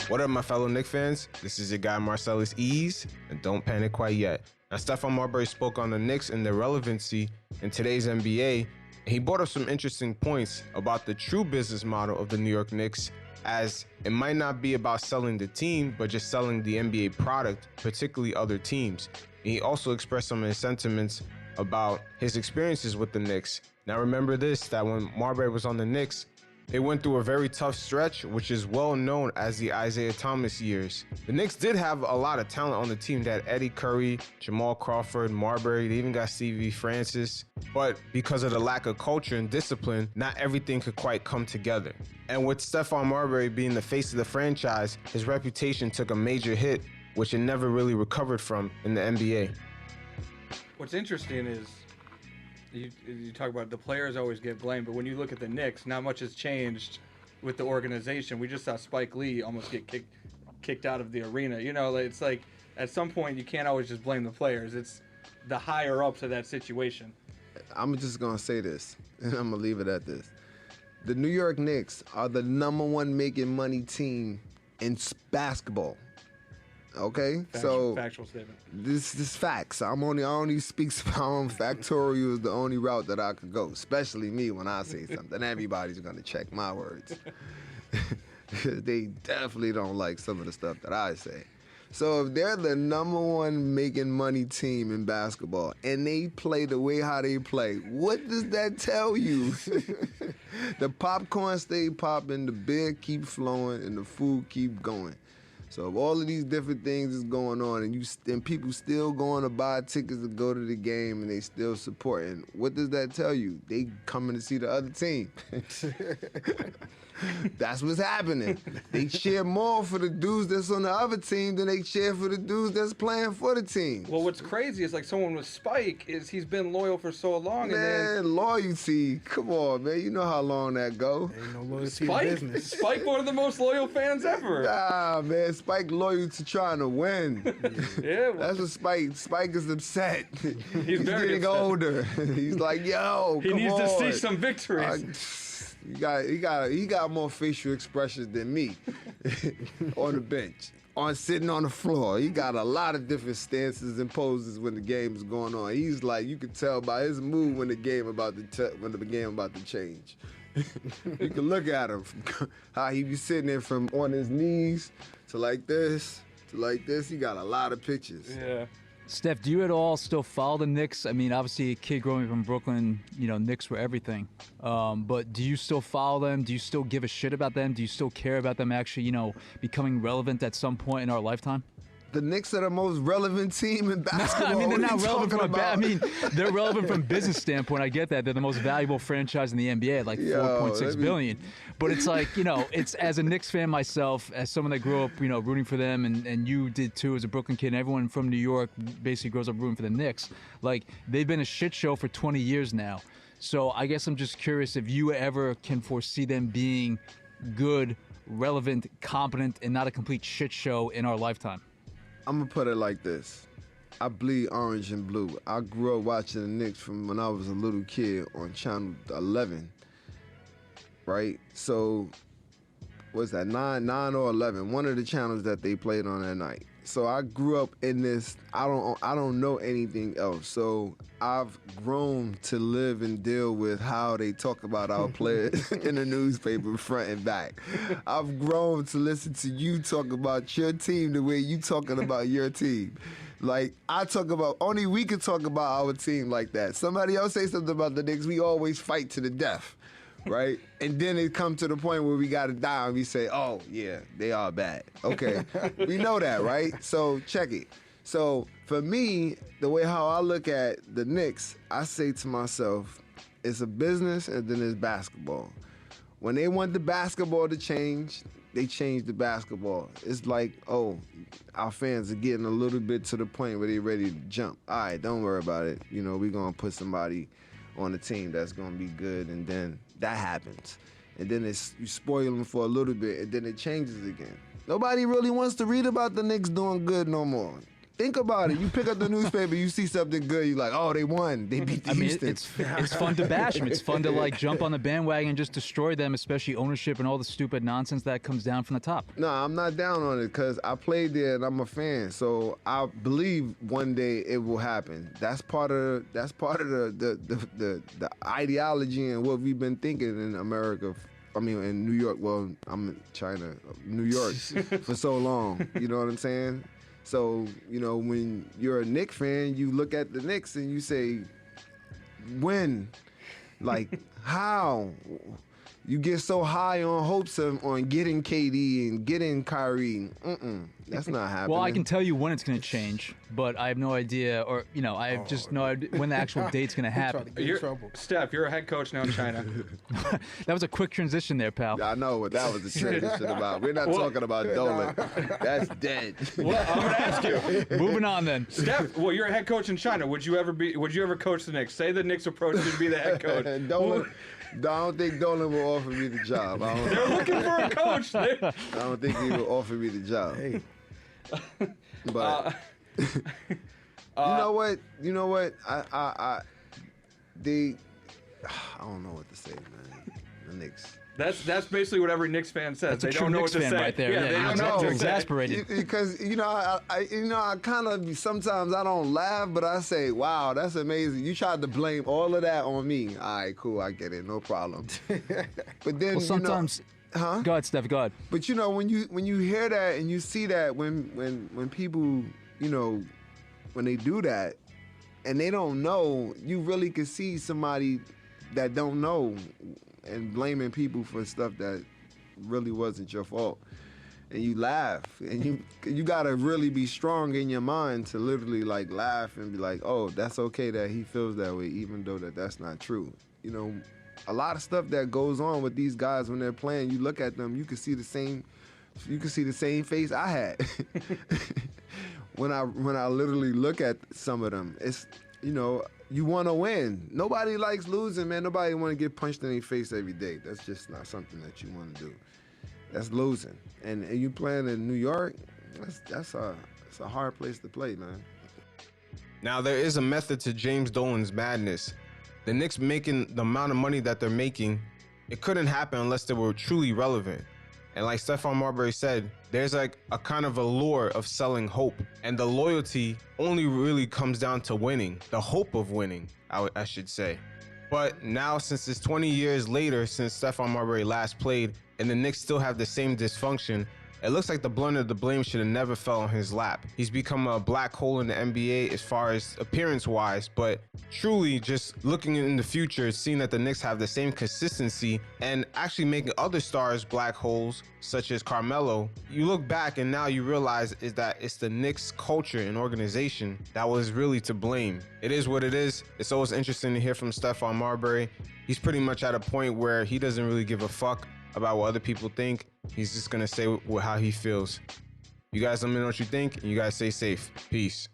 What up, my fellow Knicks fans? This is your guy Marcellus Ease, and don't panic quite yet. Now, Stephon Marbury spoke on the Knicks and their relevancy in today's NBA, and he brought up some interesting points about the true business model of the New York Knicks, as it might not be about selling the team, but just selling the NBA product, particularly other teams. And he also expressed some of his sentiments about his experiences with the Knicks. Now, remember this, that when Marbury was on the Knicks, they went through a very tough stretch, which is well known as the Isaiah Thomas years. The Knicks did have a lot of talent on the team. They had Eddie Curry, Jamal Crawford, Marbury. They even got Stevie Francis. But because of the lack of culture and discipline, not everything could quite come together. And with Stephon Marbury being the face of the franchise, his reputation took a major hit, which it never really recovered from in the NBA. What's interesting is you talk about the players always get blamed, but when you look at the Knicks, not much has changed with the organization. We just saw Spike Lee almost get kicked out of the arena. You know, it's like at some point you can't always just blame the players. It's the higher ups of that situation. I'm just going to say this, and I'm going to leave it at this. The New York Knicks are the #1 making money team in basketball. Okay, Factual statement. This is facts. I only speak factorial is the only route that I could go, especially me when I say something. Everybody's gonna check my words. They definitely don't like some of the stuff that I say. So if they're the #1 making money team in basketball and they play the way how they play, what does that tell you? The popcorn stay popping, the beer keep flowing, and the food keep going. So if all of these different things is going on and people still going to buy tickets to go to the game and they still supporting, what does that tell you? They coming to see the other team. That's what's happening. They cheer more for the dudes that's on the other team than they cheer for the dudes that's playing for the team. Well, what's crazy is like someone with Spike is he's been loyal for so long. Man, loyalty. Come on, man. You know how long that go. Ain't no loyalty Spike? in business. Spike, one of the most loyal fans ever. Nah, man. Spike loyal to trying to win. Yeah, well, That's what Spike is upset. He's very getting upset. older. He's like, yo, he come needs to on. see some victories. He got more facial expressions than me on the bench, sitting on the floor. He got a lot of different stances and poses when the game is going on. He's like, you can tell by his mood when the game about to change. You can look at him, how he be sitting there from on his knees to like this. He got a lot of pictures. Yeah. Steph, do you at all still follow the Knicks? I mean, obviously, a kid growing up in Brooklyn, Knicks were everything. But do you still follow them? Do you still give a shit about them? Do you still care about them actually, becoming relevant at some point in our lifetime? The Knicks are the most relevant team in basketball. I mean, they're not relevant from about? they're relevant from a business standpoint. I get that. They're the most valuable franchise in the NBA at like $4.6 billion. But it's like, it's as a Knicks fan myself, as someone that grew up, rooting for them, and you did too as a Brooklyn kid, and everyone from New York basically grows up rooting for the Knicks. Like, they've been a shit show for 20 years now. So I guess I'm just curious if you ever can foresee them being good, relevant, competent, and not a complete shit show in our lifetime. I'm going to put it like this. I bleed orange and blue. I grew up watching the Knicks from when I was a little kid on Channel 11, right? So, what's that, 9 or 11? One of the channels that they played on that night. So I grew up in this. I don't know anything else. So I've grown to live and deal with how they talk about our players in the newspaper front and back. I've grown to listen to you talk about your team the way you talking about your team. Like, only we can talk about our team like that. Somebody else say something about the Knicks, we always fight to the death. Right? And then it comes to the point where we got to die and we say, oh, yeah, they are bad. Okay. We know that, right? So check it. So for me, the way how I look at the Knicks, I say to myself, it's a business and then it's basketball. When they want the basketball to change, they change the basketball. It's like, oh, our fans are getting a little bit to the point where they're ready to jump. All right, don't worry about it. We're going to put somebody on the team that's going to be good, and then that happens. And then you spoil them for a little bit, and then it changes again. Nobody really wants to read about the Knicks doing good no more. Think about it. You pick up the newspaper, you see something good, you're like, oh, they won. They beat the Houston. It's fun to bash them. It's fun to like jump on the bandwagon and just destroy them, especially ownership and all the stupid nonsense that comes down from the top. No, I'm not down on it because I played there and I'm a fan. So I believe one day it will happen. That's part of the ideology and what we've been thinking in America. I mean, in New York. Well, I'm in China, New York, for so long. You know what I'm saying? So, you know, when you're a Knicks fan, you look at the Knicks and you say, when? Like, how? You get so high on hopes on getting KD and getting Kyrie. That's not happening. Well, I can tell you when it's going to change, but I have no idea, or, you know, I have just no idea when the actual date's going to happen. Steph, you're a head coach now in China. That was a quick transition there, pal. I know what that was a transition about. We're not talking about Dolan. That's dead. Well, I'm going to ask you. Moving on then. Steph, well, you're a head coach in China. Would you ever coach the Knicks? Say the Knicks approached you to be the head coach. Dolan. I don't think Dolan will offer me the job. They're looking for a coach. I don't think he will offer me the job. Hey. But you know what? I don't know what to say, man. The Knicks. That's basically what every Knicks fan says. That's they don't know what to say. Right there. Yeah, they don't know what to say. Exasperated. Because I kind of sometimes I don't laugh, but I say, "Wow, that's amazing." You tried to blame all of that on me. All right, cool, I get it, no problem. But then, sometimes. Go ahead, Steph. Go ahead. But you know, when you hear that and you see that when people, you know, when they do that and they don't know, you really can see somebody that don't know and blaming people for stuff that really wasn't your fault. And you laugh, and you gotta really be strong in your mind to literally like laugh and be like, oh, that's okay that he feels that way, even though that's not true. You know, a lot of stuff that goes on with these guys when they're playing, you look at them, you can see the same face I had when I literally look at some of them. It's, you know, you want to win. Nobody likes losing, man. Nobody want to get punched in their face every day. That's just not something that you want to do. That's losing. And you playing in New York, it's a hard place to play, man. Now, there is a method to James Dolan's madness. The Knicks making the amount of money that they're making, it couldn't happen unless they were truly relevant. And like Stephon Marbury said, there's like a kind of allure of selling hope. And the loyalty only really comes down to winning, the hope of winning, I should say. But now, since it's 20 years later since Stephon Marbury last played, and the Knicks still have the same dysfunction, it looks like the blunt of the blame should have never fell on his lap. He's become a black hole in the NBA as far as appearance-wise, but truly just looking in the future, seeing that the Knicks have the same consistency and actually making other stars black holes, such as Carmelo, you look back and now you realize is that it's the Knicks culture and organization that was really to blame. It is what it is. It's always interesting to hear from Stephon Marbury. He's pretty much at a point where he doesn't really give a fuck about what other people think. He's just gonna say how he feels. You guys let me know what you think, and you guys stay safe. Peace.